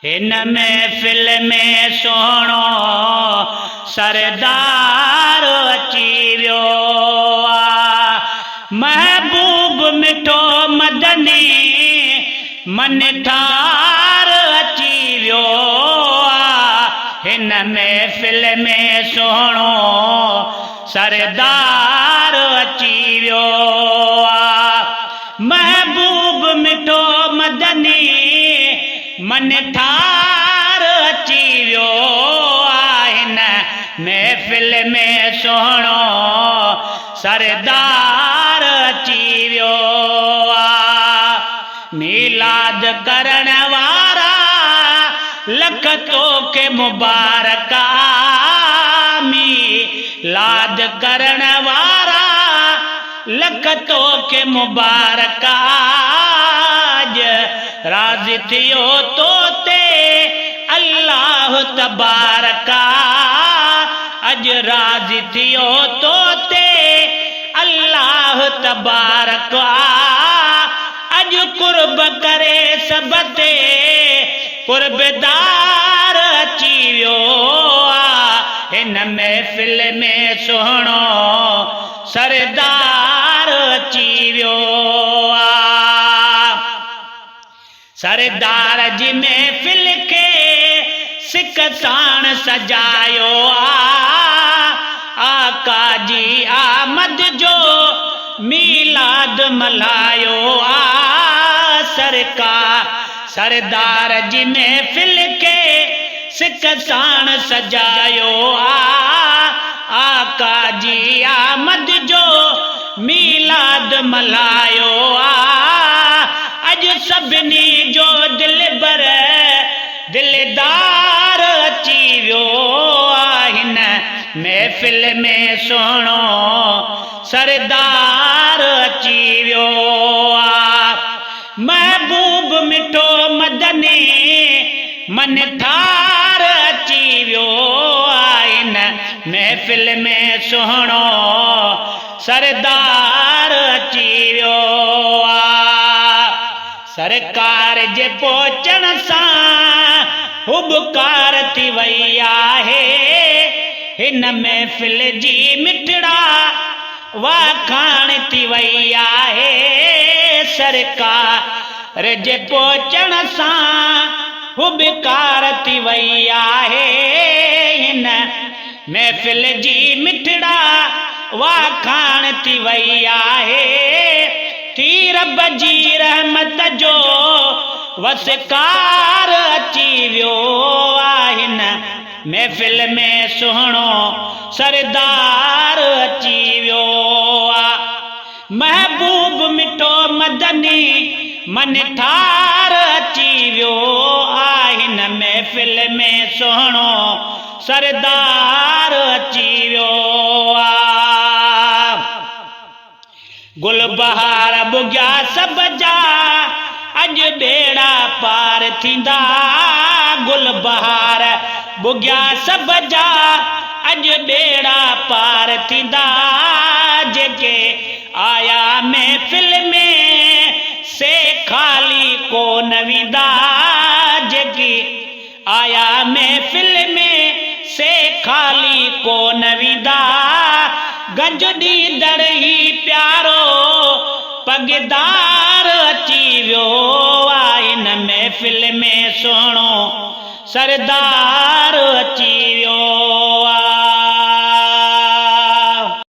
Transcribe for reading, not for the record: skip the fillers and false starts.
हिन महफिल में सोहणो सरदार अची वियो महबूब मिठो मदनी मन ठार अची वियो हिन महफिल में सोहणो सरदार अची वियो महबूब मिठो मदनी मन ठार अची वियो हिन महफिल में सोहणो सरदार अची वियो मीलाद करण वारा लख तोखे मुबारक मीलाद करण वारा लख तोखे मुबारक राज़ी थियो तो ते अल्लाह तबारक अज राज़ी थियो तो ते अल्लाह तबारक अज कुर्ब करे सब ते कुर्बदार अची वियो हिन महफिल में सोहणो सरदार अची वियो सरदार जी महफिल के सिक साण सजायो आका जी आमद जो मीलाद मल्हायो सरदार जी महफिल के सिक साण सजायो आका जी आमद जो मीलाद मल्हायो अज सभिनी जो दिलबर दिलदार अची वियो हिन महफिल में सोहणो सरदार अची वियो महबूब मिठो मदनी मन ठार अची वियो हिन महफिल में सोहणो सरदार अची वियो सरकार जे पहुचण सां हुबकार थी वई आहे हिन महफिल जी मिठड़ा वाखाण थी वई आहे सरकार जे पहुचण सां हुबकार थी वई आहे हिन महफिल जी मिठड़ा वाखाण थी वई आहे थी रब जी रहमत जो वसकार अची वियो हिन महफिल में सोहणो सरदार अची वियो महबूब मिठो मदनी मन ठार अची वियो हिन महफिल में सोहणो सरदार अची वियो गुल बहार बुग्या सब जा अज बेड़ा पार थींदा गुल बहार बुग्या सब जा अज बेड़ा पार थींदा जेके आया महफिल में से खाली को नवींदा जेके आया महफिल में से खाली को नवींदा गंज दीदड़ ही प्यारो पगदार अची वियो हिन महफिल में सोहणो सरदार अची वियो